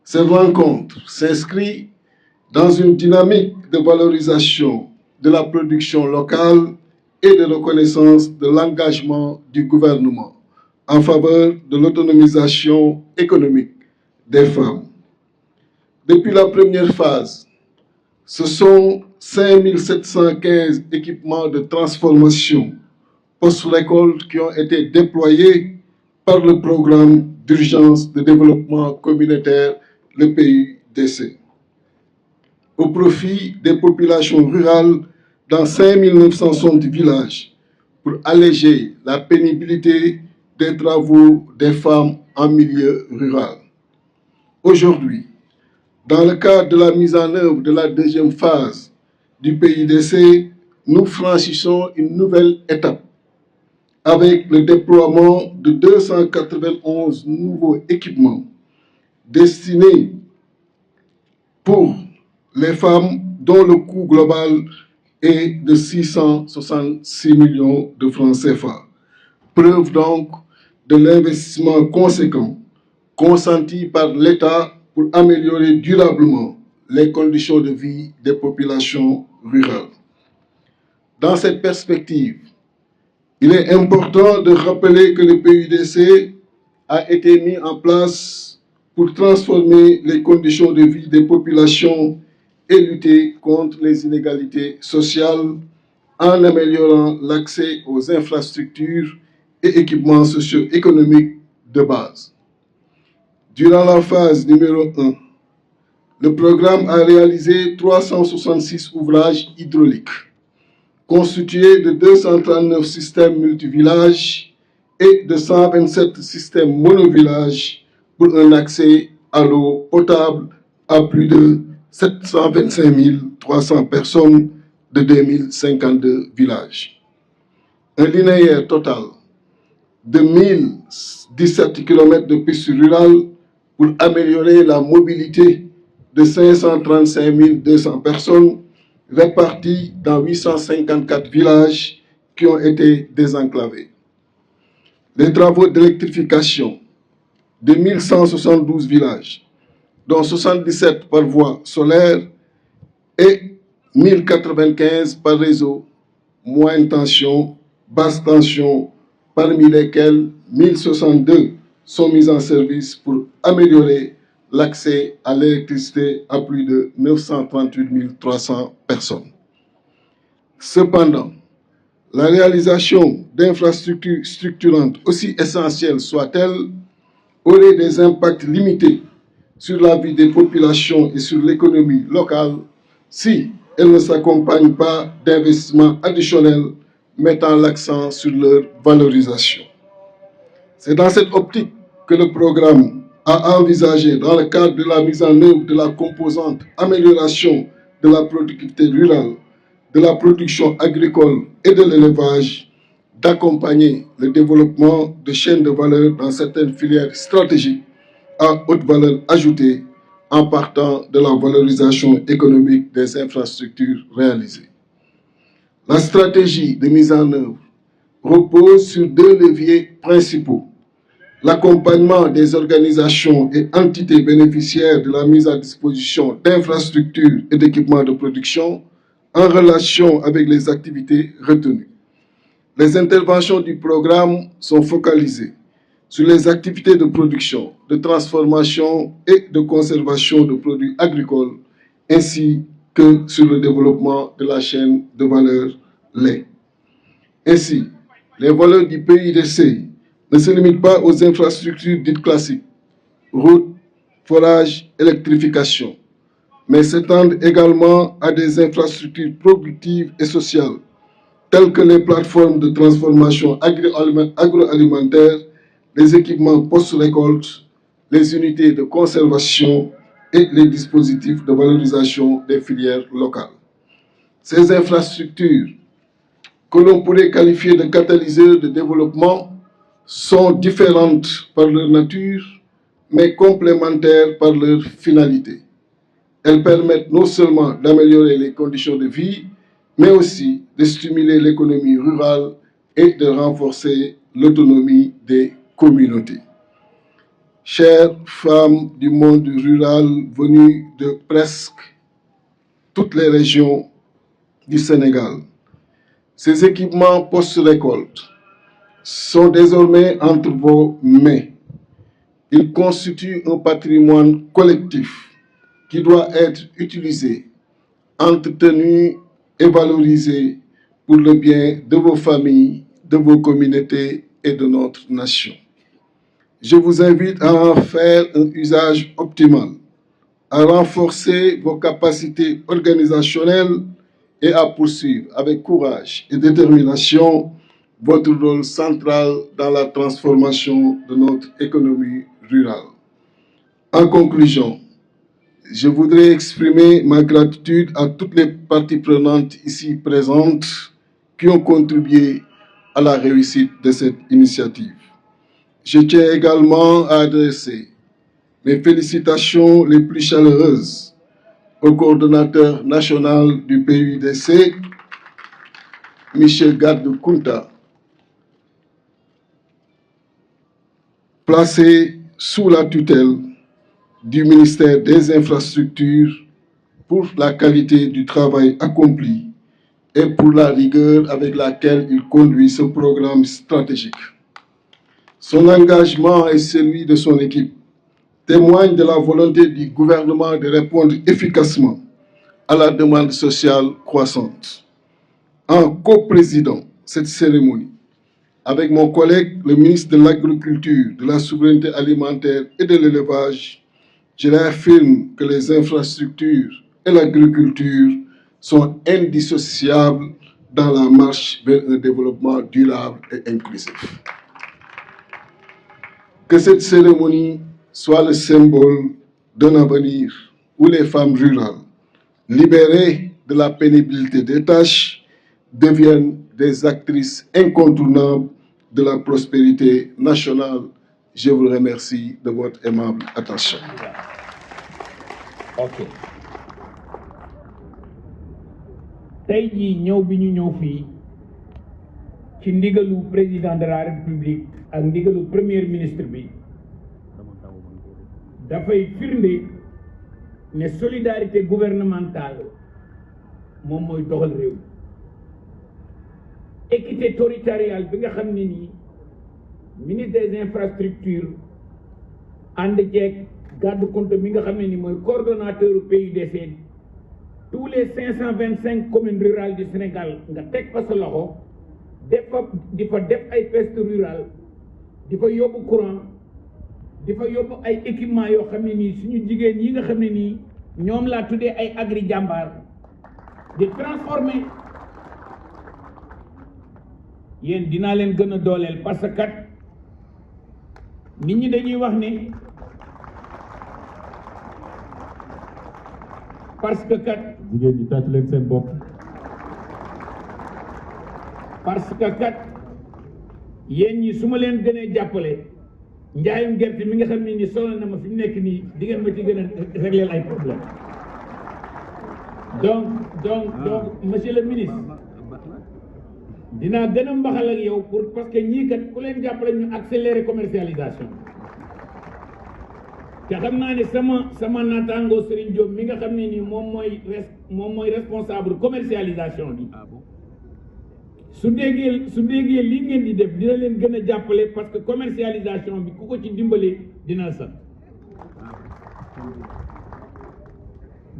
[SPEAKER 9] Cette rencontre s'inscrit dans une dynamique de valorisation de la production locale et de reconnaissance de l'engagement du gouvernement en faveur de l'autonomisation économique des femmes. Depuis la première phase, ce sont 5715 équipements de transformation post-récolte qui ont été déployés par le programme d'urgence de développement communautaire, le PUDC, au profit des populations rurales dans 5960 villages pour alléger la pénibilité des travaux des femmes en milieu rural. Aujourd'hui, dans le cadre de la mise en œuvre de la deuxième phase du PUDC, nous franchissons une nouvelle étape avec le déploiement de 291 nouveaux équipements destinés pour les femmes dont le coût global est de 666 millions de francs CFA. Preuve donc de l'investissement conséquent consenti par l'État pour améliorer durablement les conditions de vie des populations rurales. Dans cette perspective, il est important de rappeler que le PUDC a été mis en place pour transformer les conditions de vie des populations et lutter contre les inégalités sociales en améliorant l'accès aux infrastructures et équipements socio-économiques de base. Durant la phase numéro 1, le programme a réalisé 366 ouvrages hydrauliques, constitués de 239 systèmes multivillages et de 127 systèmes monovillages pour un accès à l'eau potable à plus de 725 300 personnes de 2052 villages. Un linéaire total de 1017 km de pistes rurales pour améliorer la mobilité de 535 200 personnes répartis dans 854 villages qui ont été désenclavés. les travaux d'électrification de 1172 villages, dont 77 par voie solaire et 1095 par réseau moyenne tension, basse tension, parmi lesquels 1062 sont mis en service pour améliorer l'accès à l'électricité à plus de 938 300 personnes. Cependant, la réalisation d'infrastructures structurantes, aussi essentielles soient-elles, aurait des impacts limités sur la vie des populations et sur l'économie locale si elles ne s'accompagnent pas d'investissements additionnels mettant l'accent sur leur valorisation. C'est dans cette optique que le programme a envisagé, dans le cadre de la mise en œuvre de la composante amélioration de la productivité rurale, de la production agricole et de l'élevage, d'accompagner le développement de chaînes de valeur dans certaines filières stratégiques à haute valeur ajoutée en partant de la valorisation économique des infrastructures réalisées. La stratégie de mise en œuvre repose sur deux leviers principaux: l'accompagnement des organisations et entités bénéficiaires de la mise à disposition d'infrastructures et d'équipements de production en relation avec les activités retenues. Les interventions du programme sont focalisées sur les activités de production, de transformation et de conservation de produits agricoles, ainsi que sur le développement de la chaîne de valeur lait. Ainsi, les valeurs du PUDC ne se limitent pas aux infrastructures dites classiques, routes, forages, électrification, mais s'étendent également à des infrastructures productives et sociales, telles que les plateformes de transformation agroalimentaire, les équipements post-récolte, les unités de conservation et les dispositifs de valorisation des filières locales. Ces infrastructures, que l'on pourrait qualifier de catalyseurs de développement, sont différentes par leur nature, mais complémentaires par leur finalité. Elles permettent non seulement d'améliorer les conditions de vie, mais aussi de stimuler l'économie rurale et de renforcer l'autonomie des communautés. Chères femmes du monde rural venues de presque toutes les régions du Sénégal, ces équipements post-récolte sont désormais entre vos mains. Ils constituent un patrimoine collectif qui doit être utilisé, entretenu et valorisé pour le bien de vos familles, de vos communautés et de notre nation. Je vous invite à en faire un usage optimal, à renforcer vos capacités organisationnelles et à poursuivre avec courage et détermination votre rôle central dans la transformation de notre économie rurale. En conclusion, je voudrais exprimer ma gratitude à toutes les parties prenantes ici présentes qui ont contribué à la réussite de cette initiative. Je tiens également à adresser mes félicitations les plus chaleureuses au coordonnateur national du PUDC, M. Gadou Kounta, placé sous la tutelle du ministère des Infrastructures pour la qualité du travail accompli et pour la rigueur avec laquelle il conduit ce programme stratégique. Son engagement et celui de son équipe témoignent de la volonté du gouvernement de répondre efficacement à la demande sociale croissante. En coprésidant cette cérémonie, avec mon collègue, le ministre de l'Agriculture, de la Souveraineté alimentaire et de l'Élevage, je réaffirme que les infrastructures et l'agriculture sont indissociables dans la marche vers un développement durable et inclusif. Que cette cérémonie soit le symbole d'un avenir où les femmes rurales, libérées de la pénibilité des tâches, deviennent des actrices incontournables de la prospérité nationale. Je vous remercie de votre aimable attention.
[SPEAKER 10] Ok. tey jii ñëw bi ñu ñëw fii ci ndigalu président de la république ak ndigalu premier ministre bi dafay firnde ne solidarité gouvernementale moom mooy doxal réew équité territoriale bi nga xam ne nii ministre des infrastructures ànd ceeg garde compte bi nga xam ne ni mooy coordonnateur PUDC tous les 525 communes rurales du Sénégal nga teg fa sa loxo def fa di fa def ay piste rurale di fa yóbbu courant di fa yóbbu ay équipement yoo xam ne nii suñu jigéen yi nga xam ne nii ñoom laa tuddee ay agri jàmbaar di transformer yéen dinaa leen gën a dooleel parce que kat nit ñi dañuy wax ne parce que kat
[SPEAKER 1] jigéen ñi tàcc leen seen bopp.
[SPEAKER 10] parce que kat yéen ñi su ma leen gënee jàppale njaayum gerte mi nga xam ne ni solo na ma fi mu nekk nii di ngeen ma ci gën a régler ay problème donc monsieur le ministre dinaa gën a mbaxal ak yow pour parce que ñii kat ku leen jàppale ñu accélérer commercialisation te xam naa ne sama naataango Serigne Diop mi nga xam ne nii moom mooy responsable commercialisation bi su déggee lii ngeen di def dina leen gën a jàppale parce que commercialisation bi ku ko ci dimbale dina sax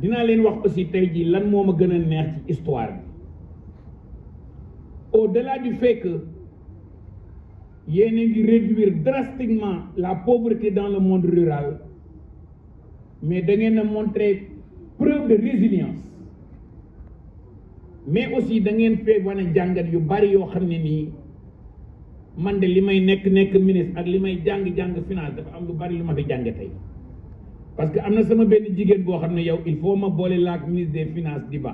[SPEAKER 10] dinaa leen wax aussi tey jii lan moo ma gën a neex ci histoire bi au-delà du fait que yéen a ngi réduire drastiquement la pauvreté dans le monde rural mais da ngeen a montrer preuve de résilience mais aussi da ngeen fee wane jàngat yu bari yoo xam ne nii man de li may nekk ministre ak li may jàng finance dafa am lu bari lu ma fi jàng tey parce que am na sama benn jigéen boo xam ne yow il faut ma boole laak ministre des finances di ba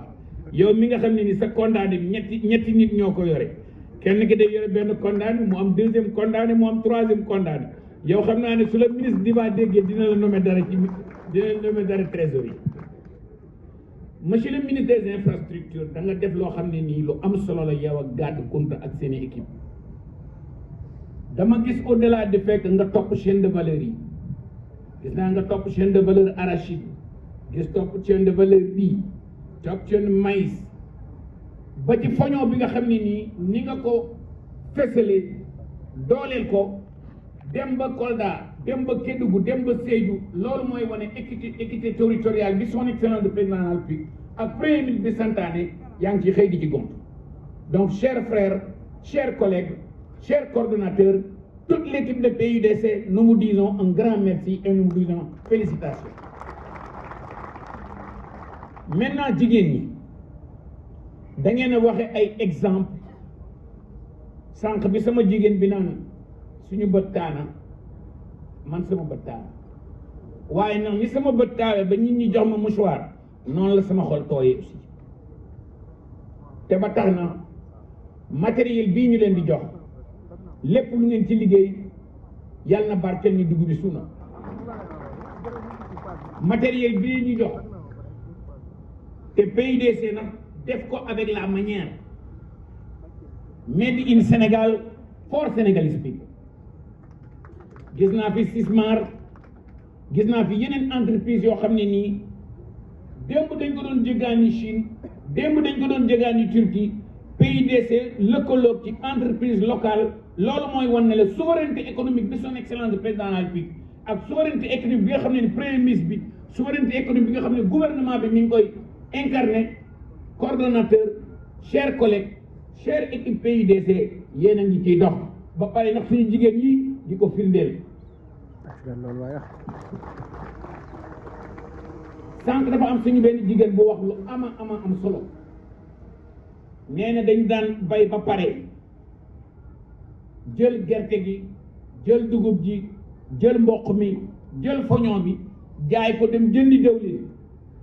[SPEAKER 10] yow mi nga xam ne ni sa condamné bi ñetti nit ñoo ko yore kenn ki day yore benn condamné mu am deuxième condamné mu am troisième condamné yow xam naa ne su la ministre di ba déggee dina la nommer dara trésorier monsieur le ministre des infrastructures da nga def loo xam ne nii lu am solo la yow ak garde compte ak seeni équipe dama gis au-delà du fait que nga topp chaîne de valeur yi gis naa nga topp chaîne de valeur arachide gis topp chaîne de valeur riz topp chaîne maïs ba ci foñoo bi nga xam ne nii ni nga ko fësale dooleel ko dem ba Kolda dem ba Kédougou dem ba Sédhiou loolu mooy wane équité territoriale bi son excellence de président de la République ak premier ministre bi santaane yaa ngi ci xëy di ci gont donc chers frères chers collègues chers coordonnateurs toute l'équipe de PUDC nous vous disons un grand merci et nous vous disons félicitations. Maintenant jigéen ñi da ngeen a waxe ay exemple sànq bi sama jigéen bi naan suñu bët taana man sama bët taana waaye nag ni sama bët taawee ba nit ñi jox ma mouchoir noonu la sama xol tooyee aussi te ba tax na matériel bii ñu leen di jox lépp lu ngeen ci liggéey yàlla na barkeel ni dugub bi suuna matériel bii ñu jox te PUDC nag def ko avec la manière made in Sénégal for Sénégalese people gis naa fi Sismar gis naa fi yeneen entreprise yoo xam ne nii démb dañ ko doon jéggaani Chine démb dañ ko doon jéggaani Turquie PUDC lëkkaloog ci entreprise locale loolu mooy wan ne la souveraineté économique bi son excellence de président de la République ak souveraineté économique bi nga xam ne ni premier ministre bi souveraineté économique bi nga xam ne gouvernement bi mi ngi koy incarné coordonnateur chers collègues chers équipe PUDC yéen a ngi ciy dox ba pare nag suñu jigéen ñi di ko firndeel sànq dafa am suñu benn jigéen bu wax lu am solo nee na dañ daan bay ba pare jël gerte gi jël dugub ji jël mboq mi jël foñon bi jaay ko dem jëndi dëwlin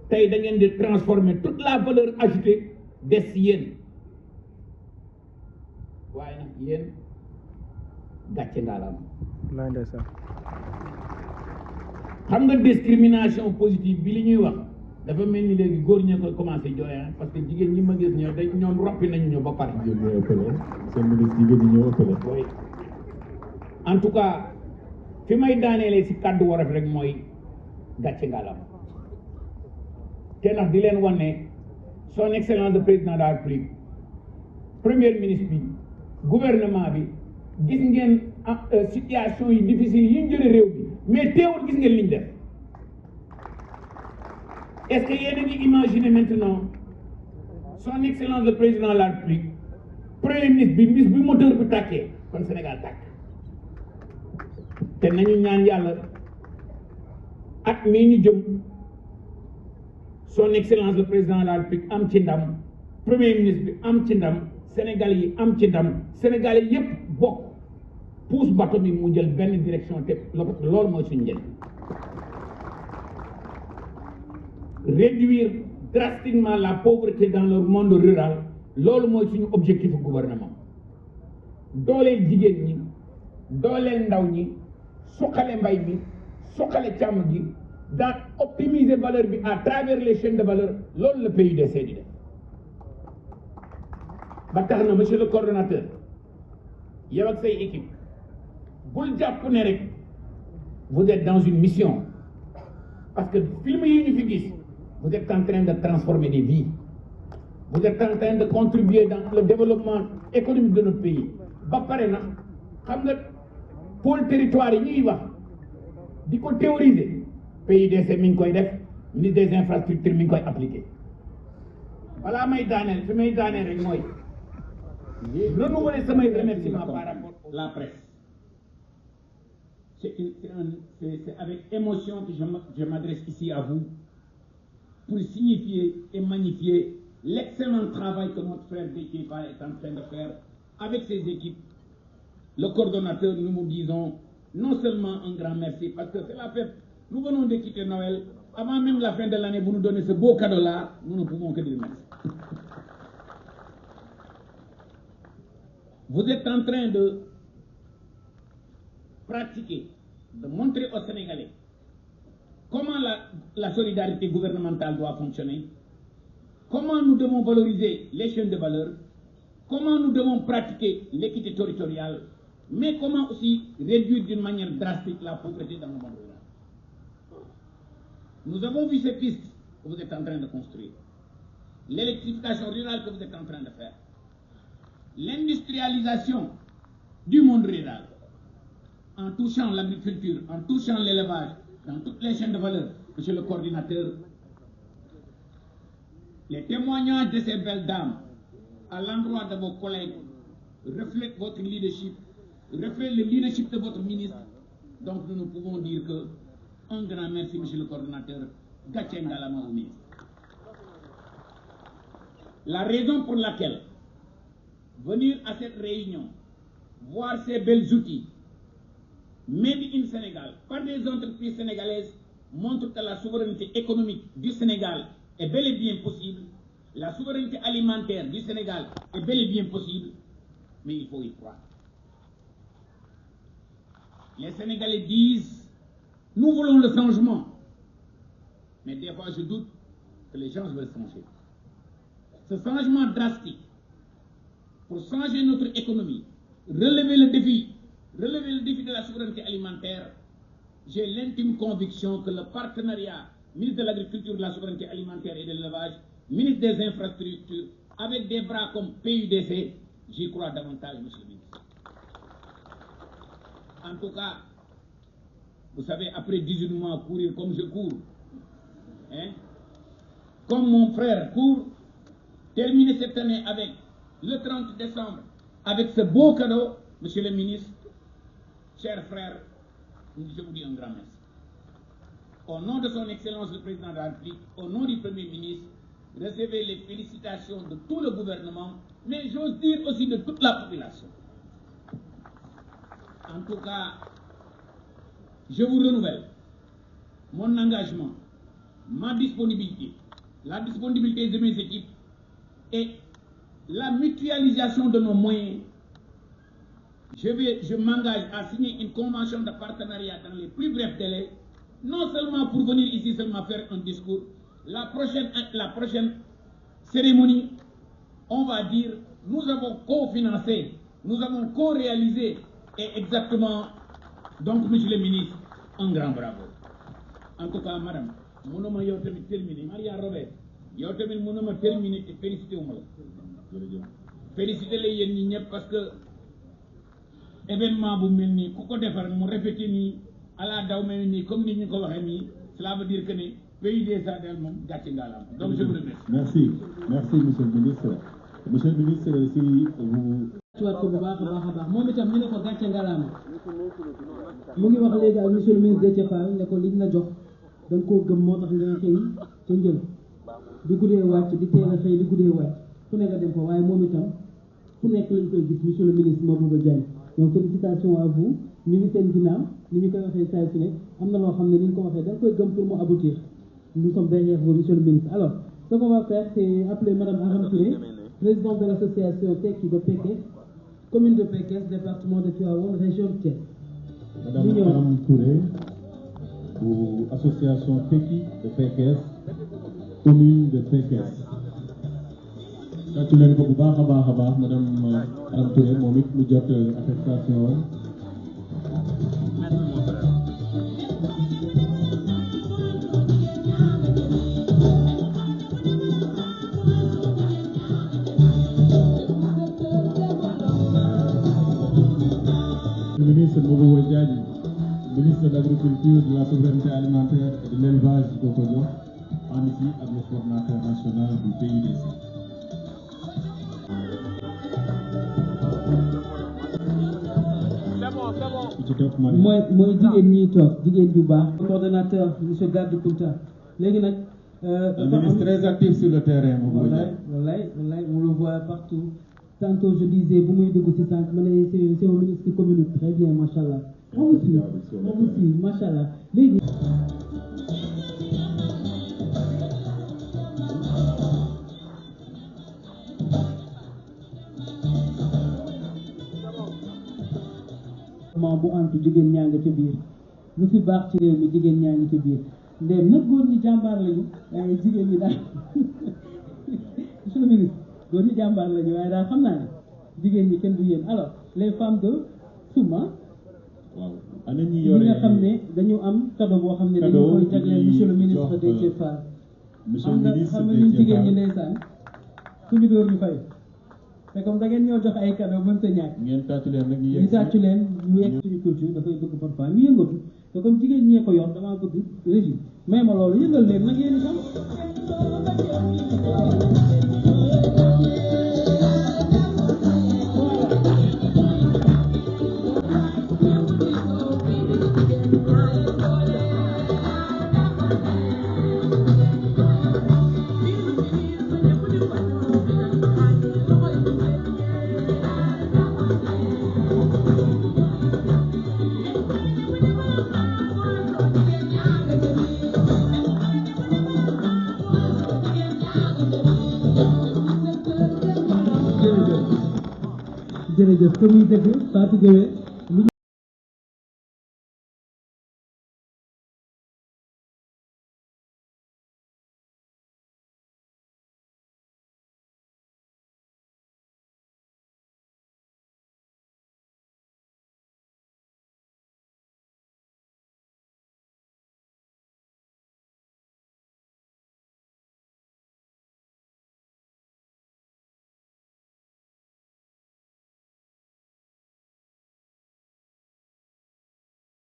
[SPEAKER 10] tey da ngeen di transformer toute la valeur ajoutée des yéen waaye nag yéen gàcce ngaalaam xam nga discrimination positive bi li ñuy wax dafa mel ni léegi góor ñoo koy commencé jooyaan parce que jigéen ñi ma gis ñoo dañ ñoom roppi nañu ñu ba pare.
[SPEAKER 1] jigéen ñoo ëppale seen ministre jigéen ñi ñoo ëppale.
[SPEAKER 10] en tout cas fi may daaneele si kàddu wolof rek mooy gàcce ngalam te ndax di leen wan ne son excellence le président de la République premier ministre bi gouvernement bi gis ngeen situation yi difficile yi ñu jëlee réew bi mais teewul gis ngeen liñ def est-ce que yéen a ngi imaginer maintenant son excellence le président de la République premier ministre bi bis bi moteur bi tàkkee kon Sénégal tàkk te nañu ñaan yàlla at mii ñu jëm son excellence le président de la République am ci ndam premier ministre bi am ci ndam Sénégal yi am ci ndam Sénégal yi yépp bokk pousse bateau bi mu jël benn direction te loolu mooy suñu njëriñ réduire drastiquement la pauvreté dans le monde rural loolu mooy suñu objectif gouvernement dooleel jigéen ñi dooleel ndaw ñi suqale mbay mi suqale càmm gi dans optimiser valeur bi à travers les chaînes de valeur loolu la PUDC di def ba tax na monsieur le coordonnateur yow ak say équipe bul jàpp ne rek vous êtes dans une mission parce que film yi ñu fi gis vous êtes en train de transformer des vies vous êtes en train de contribuer dans le développement économique de notre pays ba pare na xam nga pôle territoire yi ñuy wax di ko théoriser PUDC mi ngi koy def ministre des infrastructures mi ngi koy appliquer balaa may daaneel fi may daaneel rek mooy renouveler samay remerciements par rapport à la presse. C'est avec émotion que je m'adresse ici à vous pour signifier et magnifier l'excellent travail que notre frère Déthié Fall est en train de faire avec ses équipes. Le coordonnateur, nous vous disons non seulement un grand merci parce que c'est la fête. Nous venons de quitter Noël. Avant même la fin de l'année, vous nous donnez ce beau cadeau-là. Nous ne pouvons que dire merci. Vous êtes en train de pratiquer, de montrer aux Sénégalais comment la solidarité gouvernementale doit fonctionner, comment nous devons valoriser les chaînes de valeur, comment nous devons pratiquer l'équité territoriale, mais comment aussi réduire d'une manière drastique la pauvreté dans le monde rural. Nous avons vu ces pistes que vous êtes en train de construire, l'électrification rurale que vous êtes en train de faire, l'industrialisation du monde rural, en touchant l'agriculture, en touchant l'élevage, dans toutes les chaînes de valeur. Monsieur le coordinateur, les témoignages de ces belles dames à l'endroit de vos collègues reflètent votre leadership, reflètent le leadership de votre ministre. Donc nous pouvons dire que un grand merci, monsieur le coordinateur, Gatien Galama au ministre. La raison pour laquelle venir à cette réunion, voir ces belles outils, Made in Sénégal, par des entreprises sénégalaises, montre que la souveraineté économique du Sénégal est bel et bien possible, la souveraineté alimentaire du Sénégal est bel et bien possible, mais il faut y croire. Les Sénégalais disent, nous voulons le changement, mais des fois je doute que les gens veulent changer. Ce changement drastique, pour changer notre économie, relever le défi de la souveraineté alimentaire, j'ai l'intime conviction que le partenariat ministre de l'Agriculture, de la Souveraineté alimentaire et de l'Élevage, ministre des Infrastructures, avec des bras comme PUDC, j'y crois davantage, monsieur le ministre. En tout cas, vous savez, après 18 mois à courir comme je cours, comme mon frère court, terminer cette année avec le 30 décembre, avec ce beau cadeau, monsieur le ministre, chers frères, je vous dis un grand merci. Au nom de son Excellence le Président de la République, au nom du Premier ministre, recevez les félicitations de tout le gouvernement, mais j'ose dire aussi de toute la population. En tout cas, je vous renouvelle mon engagement, ma disponibilité, la disponibilité de mes équipes et la mutualisation de nos moyens. Je m'engage à signer une convention de partenariat dans les plus brefs délais, non seulement pour venir ici seulement faire un discours. La prochaine cérémonie, on va dire, nous avons co-financé, nous avons co-réalisé Et exactement, donc monsieur le ministre, un grand bravo. En tout cas, madame, mënuma yow tamit terminer Maria Robert yow tamit mënuma terminer te félicité wu ma la félicité la yéen ñi ñëpp parce que événement bu mel nii ku ko defar mu répété nii ala daw mel nii comme ni ñu ko waxee nii cela veut dire que ne PUDC daal moom gàcce ngaalaam donc je vous remercie.
[SPEAKER 1] Merci monsieur le ministre. Monsieur le ministre, si vous.
[SPEAKER 2] tuwaat ko bu baax a baax moom itam ñu ne ko gàcce ngalaama mu ngi wax léegi ak monsieur le ministre Déthié Fall ne ko liñ la jox da nga koo gëm moo tax nga xëy ca njël di guddee wàcc di teel a xëy di guddee wàcc ku nekk dem fa waaye moom itam ku nekk lañ koy gis monsieur le ministre Mabouba Diagne donc félicitations à vous ñu ngi seen ginnaaw ni ñu koy waxee saa su ne am na loo xam ne ni ñu ko waxee da nga koy gëm pour mu aboutir nous sommes derrière vous monsieur le ministre. Alors ce qu'on va faire c'est appeler madame Aram Touré, présidente de l'association Tekki de Pekes, commune de Pekes, département de Tivaouane, région de Thiès.
[SPEAKER 1] Madame Aram Touré, pour association Tekki de Pekes, commune de Pekes. tàccu leen ko bu baax a baax madame Aram Touré moom it mu jot attestation. Le ministre Mabouba Diagne, ministre de l'Agriculture, de la Souveraineté Alimentaire et de l'Élevage du Cocoyo, en ici avec le coordinateur national du PUDC.
[SPEAKER 2] mooy jigéen ñi toog jigéen ju baax coordonnateur monsieur Gadou Kounta léegi nag
[SPEAKER 1] un ministre très actif sur le terrain
[SPEAKER 2] wallaay on le voit partout tantôt je disais bu muy dugg ci sànq ma ne c'est un ministre qui communique très bien machallah moom aussi machallah léegi bu antu jigéen ñaa nga ca biir lu fi baax ci réew mi jigéen ñaa ngi ca biir ndéem nag góor ñi jàmbaar lañu waaye jigéen ñi daal monsieur le ministre góor ñi jàmbaar lañu waaye daal xam naa ne jigéen ñi kenn du yéen alors les femmes de Souma
[SPEAKER 1] waaw ana ñi yore
[SPEAKER 2] ñi nga xam ne dañu am cadeau boo xam ne dañu koy jagleel monsieur le ministre Déthié Fall
[SPEAKER 1] monsieur le ministre
[SPEAKER 2] xam nga ñun jigéen ñi ndeysaan ku ñu dóor ñu fay te comme da ngeen ñoo jox ay cadeau mënta ñàkk
[SPEAKER 1] ngeen tàccu leen nag
[SPEAKER 2] ñu tàccu leen ñu yegg suñu culture dafay bëgg parfois ñu yëngatu te comme jigéen ñee ko yor damaa bëgg régime may ma loolu yëngal leen nag yéen itam jërëjëf comme ñu dëgg Fatou Gueye